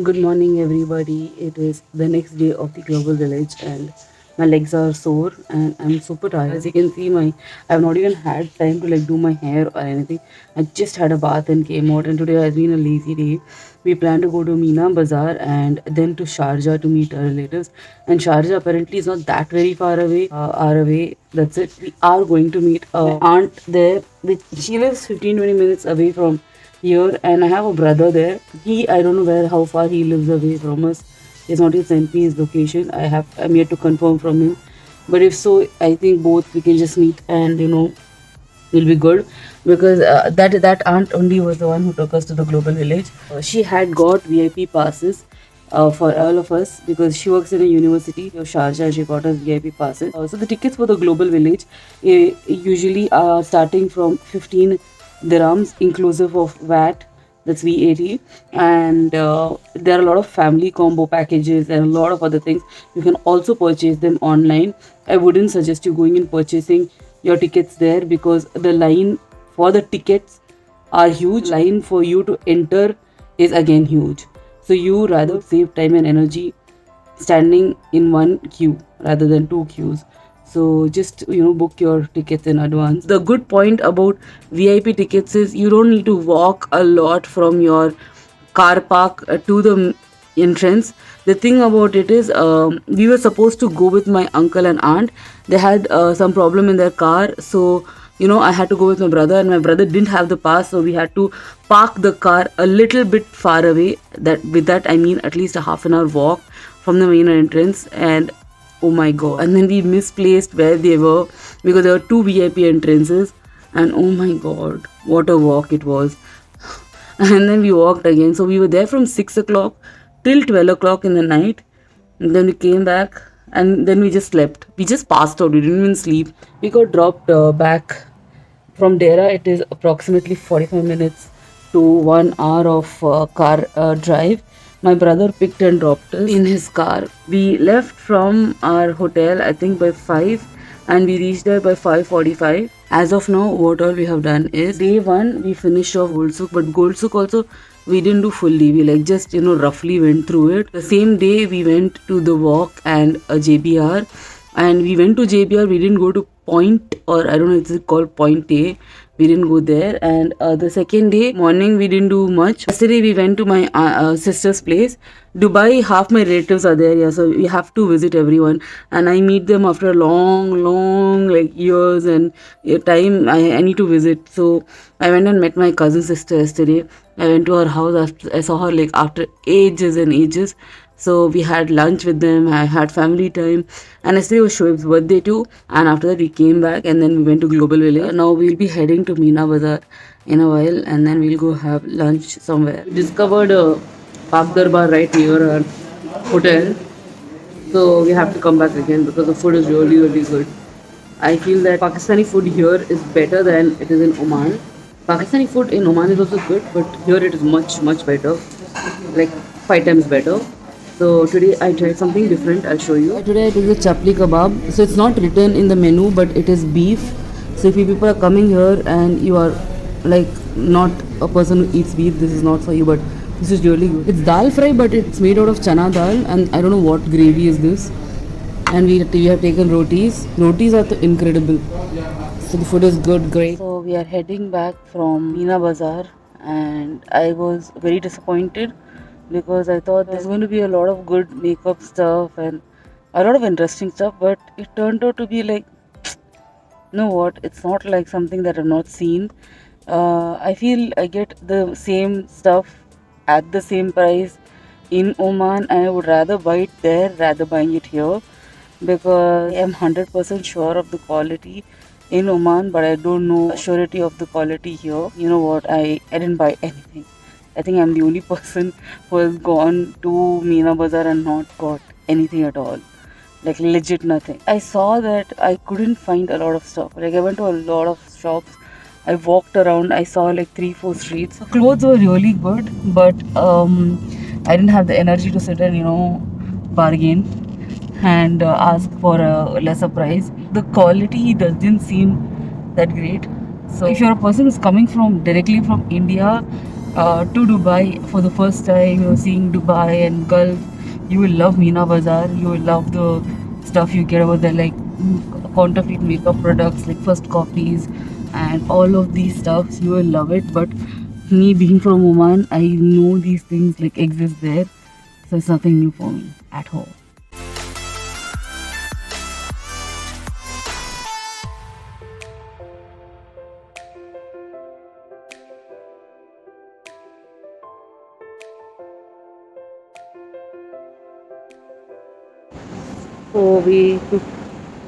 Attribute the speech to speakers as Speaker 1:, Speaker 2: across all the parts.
Speaker 1: Good morning, everybody. It is the next day of the global village, and my legs are sore, and I'm super tired. As you can see, my I've not even had time to like do my hair or anything. I just had a bath and came out, and today has been a lazy day. We plan to go to Meena Bazaar and then to Sharjah to meet our relatives. And Sharjah apparently is not that very far away. Are away. That's it. We are going to meet a aunt there. She lives 15-20 minutes away from here, and I have a brother there. I don't know where how far he lives away from us. He's not yet sent me his location. I'm yet to confirm from him. But if so, I think both we can just meet and will be good because that aunt only was the one who took us to the global village. She had got VIP passes for all of us because she works in a university of Sharjah and she got us VIP passes. So the tickets for the global village usually are starting from 15 dirhams inclusive of VAT. That's VAT, and there are a lot of family combo packages and a lot of other things. You can also purchase them online. I wouldn't suggest you going and purchasing your tickets there because the line for the tickets are huge. Line for you to enter is again huge. So you rather save time and energy standing in one queue rather than two queues. So just book your tickets in advance. The good point about VIP tickets is you don't need to walk a lot from your car park to the entrance. The thing about it is we were supposed to go with my uncle and aunt. They had some problem in their car, so I had to go with my brother, and my brother didn't have the pass, so we had to park the car a little bit far away. That I mean at least a half an hour walk from the main entrance. And oh my god, and then we misplaced where they were because there were two VIP entrances, and oh my god, what a walk it was. And then we walked again, so we were there from 6 o'clock till 12 o'clock in the night, and then we came back, and then we just slept. We just passed out, we didn't even sleep. We got dropped back from Dera. It is approximately 45 minutes to 1 hour of car drive. My brother picked and dropped us in his car. We left from our hotel, I think by 5, and we reached there by 5:45. As of now, what all we have done is day one we finished off Goldsuk, but Goldsuk also we didn't do fully. We like just roughly went through it. The same day we went to the walk and a JBR, and we went to JBR. We didn't go to Point, or I don't know if it's called Point A. We didn't go there. And the second day morning we didn't do much. Yesterday we went to my sister's place. Dubai, half my relatives are there, yeah, so we have to visit everyone, and I meet them after a long like years and time. I need to visit, so I went and met my cousin sister yesterday. I went to her house after I saw her like after ages and ages. So we had lunch with them. I had family time, and yesterday was Shoaib's birthday too. And after that, we came back, and then we went to Global Village. Now we'll be heading to Meena Bazaar in a while, and then we'll go have lunch somewhere. We discovered a Pak Darbar right near our hotel, so we have to come back again because the food is really good. I feel that Pakistani food here is better than it is in Oman. Pakistani food in Oman is also good, but here it is much better, like 5 times better. So today I tried something different. I'll show you. Today I took the chapli kebab. So it's not written in the menu, but it is beef. So if you people are coming here and you are like not a person who eats beef, this is not for you. But this is really good. It's dal fry, but it's made out of chana dal, and I don't know what gravy is this. And we have taken rotis. Rotis are incredible. So the food is good, great. So we are heading back from Meena Bazaar, and I was very disappointed because I thought there's going to be a lot of good makeup stuff and a lot of interesting stuff, but it turned out to be like, you know what? It's not like something that I've not seen. I feel I get the same stuff at the same price in Oman, and I would rather buy it there rather buying it here because I am 100% sure of the quality in Oman, but I don't know surety of the quality here. You know what? I didn't buy anything. I think I'm the only person who has gone to Meena Bazaar and not got anything at all. Like legit nothing. I saw that I couldn't find a lot of stuff. Like I went to a lot of shops. I walked around. I saw like 3-4 streets. The clothes were really good, but I didn't have the energy to sit and bargain and ask for a lesser price. The quality doesn't seem that great. So if you're a person who's coming from directly from India to Dubai for the first time. You're seeing Dubai and Gulf. You will love Meena Bazaar. You will love the stuff you get over there, like counterfeit makeup products, like first copies, and all of these stuffs. You will love it. But me being from Oman, I know these things like exist there, so it's nothing new for me at all. So we took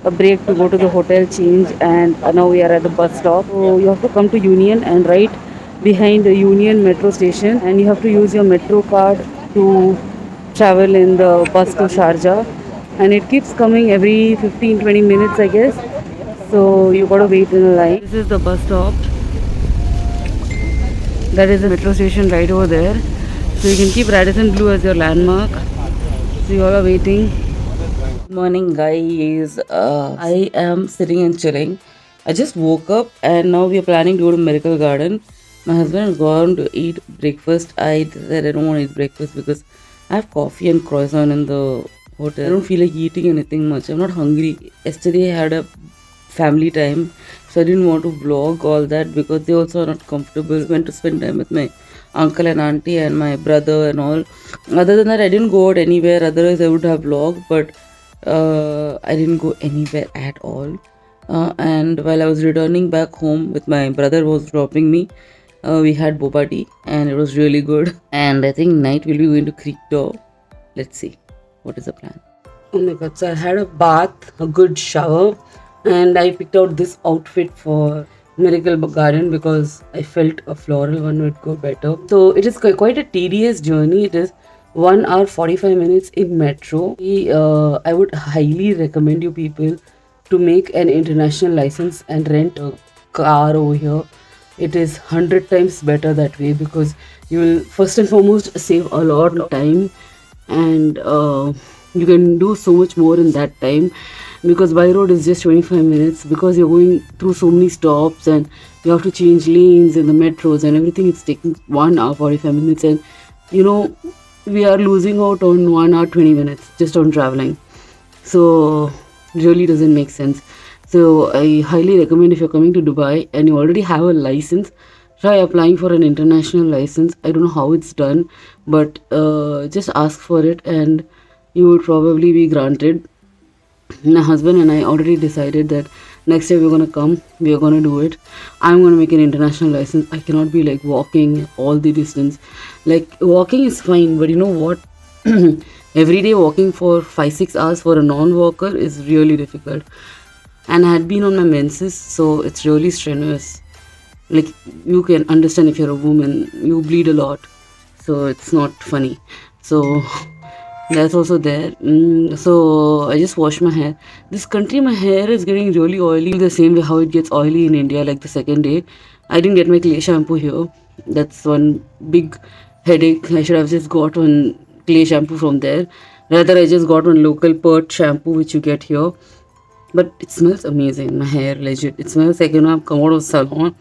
Speaker 1: a break to go to the hotel change, and now we are at the bus stop. So you have to come to Union, and right behind the Union metro station, and you have to use your metro card to travel in the bus to Sharjah, and it keeps coming every 15-20 minutes, I guess. So you gotta wait in a line. This is the bus stop. That is the metro station right over there. So you can keep Radisson Blue as your landmark. So you all are waiting. Morning, guys. I am sitting and chilling. I just woke up and now we are planning to go to Miracle Garden. My husband has gone to eat breakfast. I said I don't want to eat breakfast because I have coffee and croissant in the hotel. I don't feel like eating anything much. I'm not hungry. Yesterday I had a family time, so I didn't want to vlog all that because they also are not comfortable. I went to spend time with my uncle and auntie and my brother and all. Other than that, I didn't go out anywhere. Otherwise, I would have vlogged, but I didn't go anywhere at all. And while I was returning back home with my brother was dropping me, we had boba tea and it was really good. And I think night we'll be going to Creek Door. Let's see what is the plan. Oh my god! So I had a bath, a good shower, and I picked out this outfit for Miracle Garden because I felt a floral one would go better. So it is quite a tedious journey. It is 1 hour 45 minutes in metro. I would highly recommend you people to make an international license and rent a car over here. It is 100 times better that way because you will first and foremost save a lot of time, and you can do so much more in that time because by road is just 25 minutes because you're going through so many stops and you have to change lanes in the metros and everything. It's taking 1 hour 45 minutes, and you know we are losing out on 1 hour 20 minutes just on traveling. So really doesn't make sense. So I highly recommend, if you're coming to Dubai and you already have a license, try applying for an international license. I don't know how it's done, but just ask for it and you would probably be granted. My husband and I already decided that next year we're gonna come, we are gonna do it. I'm gonna make an international license. I cannot be like walking all the distance. Like walking is fine, but you know what? Every day walking for 5-6 hours for a non-walker is really difficult. And I had been on my menses, so it's really strenuous. Like you can understand, if you're a woman, you bleed a lot, so it's not funny. So that's also there. So I just washed my hair. This country, my hair is getting really oily the same way how it gets oily in India, like the second day. I didn't get my clay shampoo here. That's one big headache. I should have just got one clay shampoo from there. Rather, I just got one local Pert shampoo which you get here. But it smells amazing. My hair, legit. It smells like, I've come out of salon.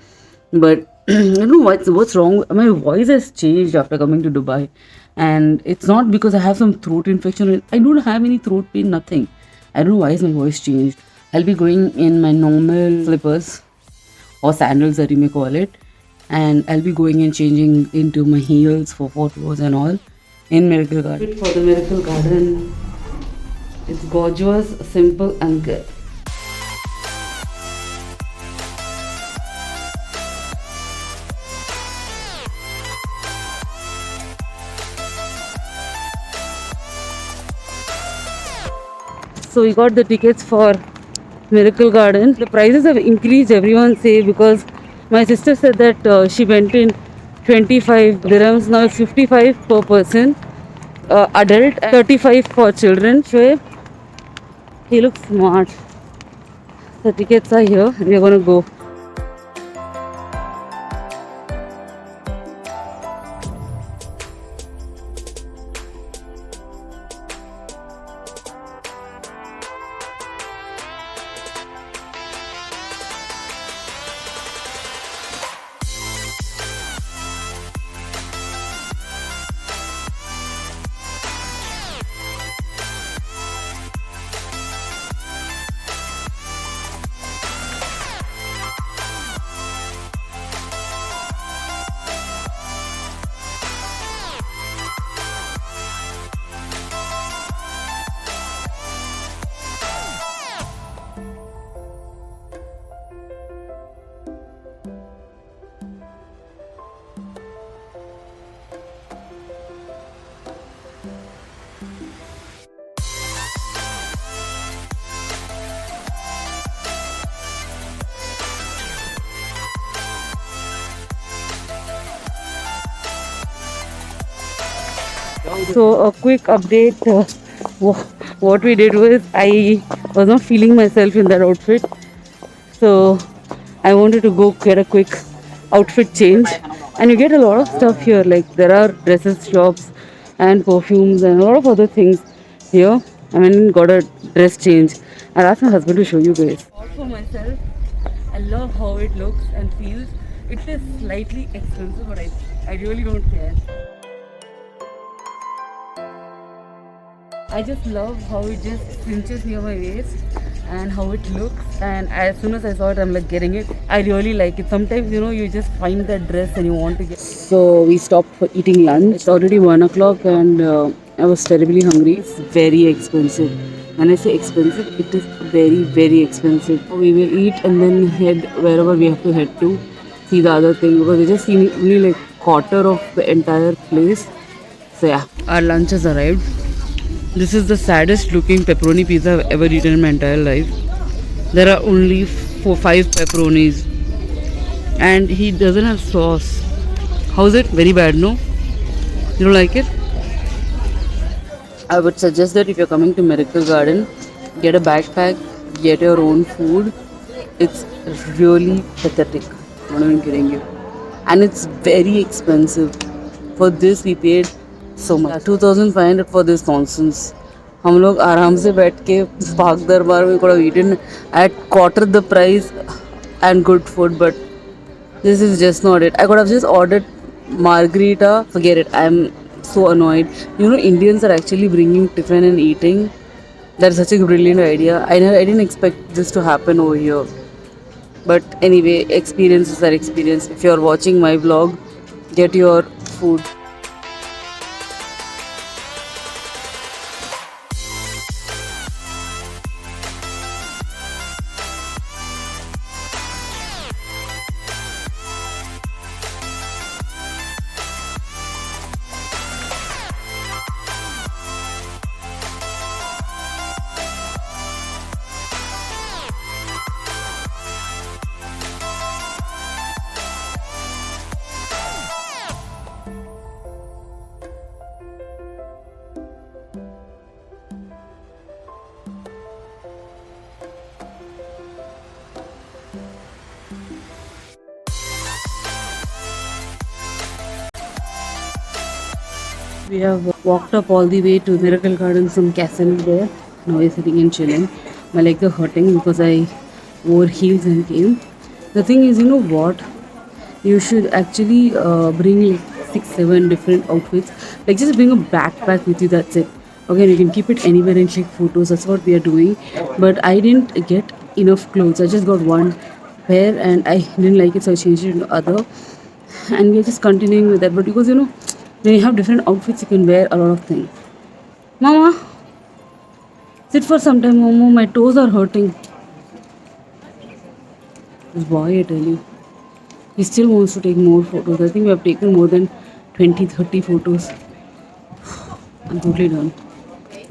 Speaker 1: But I don't know what's wrong. My voice has changed after coming to Dubai, and it's not because I have some throat infection. I don't have any throat pain. Nothing. I don't know why is my voice changed. I'll be going in my normal slippers or sandals that you may call it, and I'll be going and changing into my heels for photos and all in Miracle Garden. For the Miracle Garden, it's gorgeous, simple, and good. So we got the tickets for Miracle Garden. The prices have increased, everyone say, because my sister said that she went in 25 dirhams. Now it's 55 per person, adult, 35 for children. Shoaib, he looks smart. The tickets are here. We are going to go. So a quick update. What we did was I was not feeling myself in that outfit, so I wanted to go get a quick outfit change. And you get a lot of stuff here. Like there are dresses shops and perfumes and a lot of other things here. I mean, got a dress change. I'll ask my husband to show you guys. All for myself. I love how it looks and feels. It is slightly expensive, but I really don't care. I just love how it just cinches near my waist and how it looks. And as soon as I saw it, I'm like getting it. I really like it. Sometimes, you just find that dress and you want to get. So we stopped for eating lunch. It's already 1 o'clock and I was terribly hungry. It's very expensive. When I say expensive, it is very, very expensive. We will eat and then head wherever we have to head to. See the other thing because we just seen only like quarter of the entire place. So yeah, our lunch has arrived. This is the saddest looking pepperoni pizza I've ever eaten in my entire life. There are only 5 pepperonis and he doesn't have sauce. How's it? Very bad, no? You don't like it? I would suggest that if you're coming to Miracle Garden, get a backpack, get your own food. It's really pathetic. I'm not even kidding you. And it's very expensive. For this we paid so much. 2500 for this nonsense. हम लोग आराम से बैठ के पाक दरबार में could have eaten at quarter the price and good food, but this is just not it. I could have just ordered margarita. Forget it. I'm so annoyed. Indians are actually bringing tiffin and eating. That's such a brilliant idea. I didn't expect this to happen over here. But anyway, experiences are experience. If you're watching my vlog, get your food. We have walked up all the way to Miracle Garden from Castle there. Now we're sitting and chilling. My legs are hurting because I wore heels and came. The thing is, you know what? You should actually bring like 6, 7 different outfits. Like just bring a backpack with you. That's it. Okay, you can keep it anywhere and click photos. That's what we are doing. But I didn't get enough clothes. I just got one pair and I didn't like it, so I changed it to other. And we are just continuing with that. But because when you have different outfits, you can wear a lot of things. Mama, sit for some time, Momo. My toes are hurting. This boy, I tell you, he still wants to take more photos. I think we have taken more than 20, 30 photos. I'm totally done.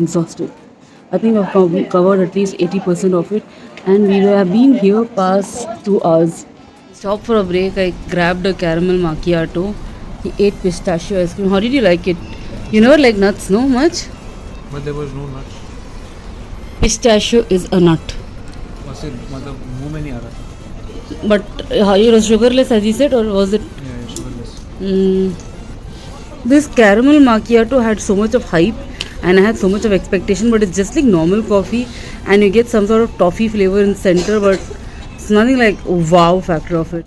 Speaker 1: Exhausted. I think I've covered at least 80% of it, and we have been here past 2 hours. Stopped for a break. I grabbed a caramel macchiato. He ate pistachio ice cream. How did you like it? You never like nuts, no much?
Speaker 2: But there was no nut.
Speaker 1: Pistachio is a nut.
Speaker 2: Was it मतलब मुंह में नहीं आ रहा था.
Speaker 1: But it was sugarless as you said, or was it?
Speaker 2: Yeah, sugarless.
Speaker 1: This caramel macchiato had so much of hype and I had so much of expectation, but it's just like normal coffee and you get some sort of toffee flavor in the center, but it's nothing like wow factor of it.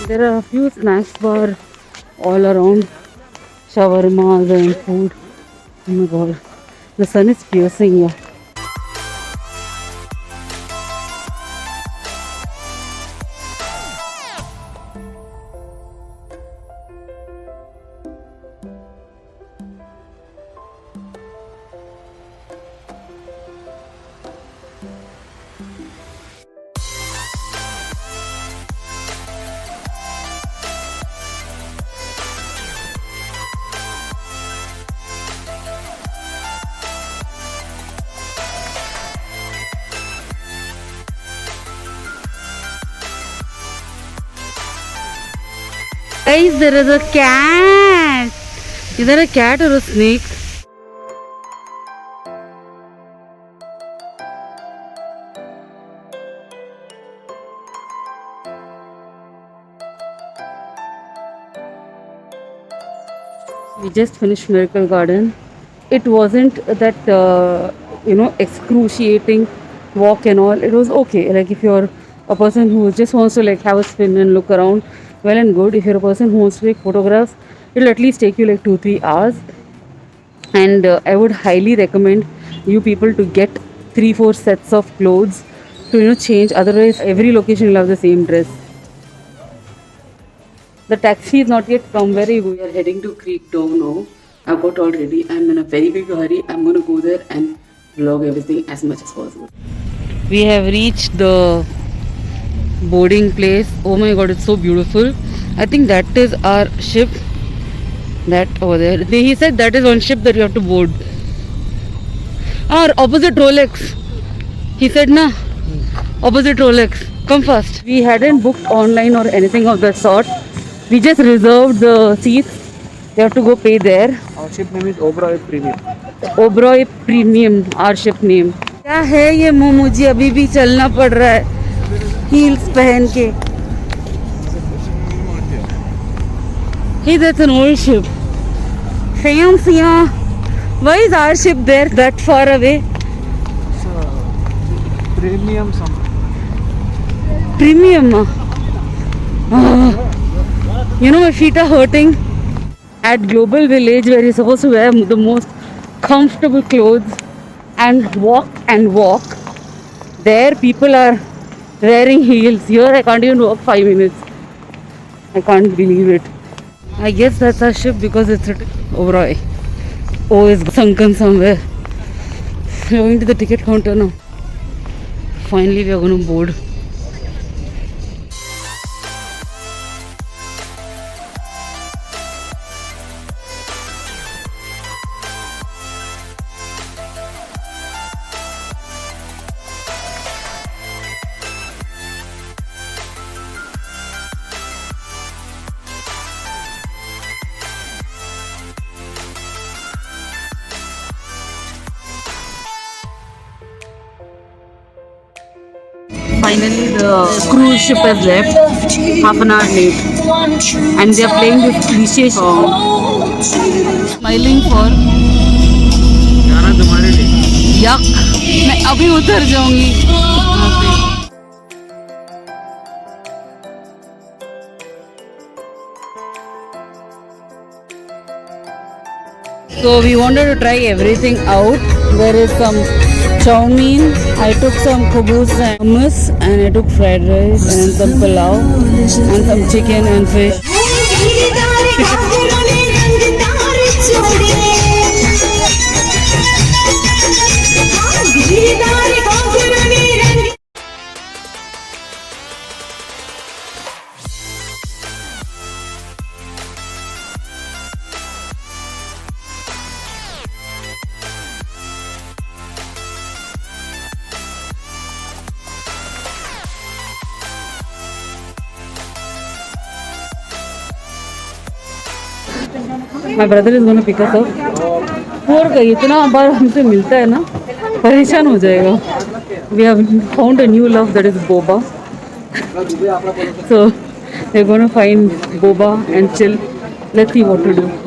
Speaker 1: There are a few snacks bar all around, shawarmas and food. Oh my god, the sun is piercing here. Guys, there is a cat. Is there a cat or a snake? We just finished Miracle Garden. It wasn't that excruciating walk and all. It was okay. Like if you're a person who just wants to like have a spin and look around, well and good. If you're a person who wants to take photographs, it'll at least take you like 2-3 hours. And I would highly recommend you people to get 3-4 sets of clothes to change. Otherwise, every location will have the same dress. The taxi is not yet come. Where are you going? We are heading to Creek Dome now. I've got all ready. I'm in a very big hurry. I'm going to go there and vlog everything as much as possible. We have reached the boarding place. Oh my god, it's so beautiful. I think that is our ship. That over there. He said that is one ship that you have to board. Our opposite Rolex. He said, na? Opposite Rolex. Come fast. We hadn't booked online or anything of that sort. We just reserved the seats. You have to go pay there.
Speaker 2: Our ship name is Oberoi Premium.
Speaker 1: Oberoi Premium, our ship name. क्या है ये मुँह मुझे अभी भी चलना पड़ रहा है हील्स पहन के. Hey, that's an old ship. Fancy, huh? Why is our ship there that far away?
Speaker 2: It's a premium something.
Speaker 1: Premium. My feet are hurting. At Global Village, where you're supposed to wear the most comfortable clothes and walk, there people are wearing heels. Here I can't even walk 5 minutes. I can't believe it. I guess that's our ship because it's written Oberoi. O is sunken somewhere. We're going to the ticket counter now. Finally, we are going to board. Finally, the cruise ship has left, half an hour late, and they are playing this cliche song. Smiling for
Speaker 2: गाना तुम्हारे लिए.
Speaker 1: yuck. मैं अभी उतर जाऊंगी वहाँ पे. So we wanted to try everything out. There is some chow mein. I took some kubus and hummus, and I took fried rice and some pulao and some chicken and fish. My brother is going to pick us up. Poor guy, इतना बार हमसे मिलता है ना, परेशान हो जाएगा. We have found a new love, that is boba. So we're going to find boba and chill. Let's see what to do.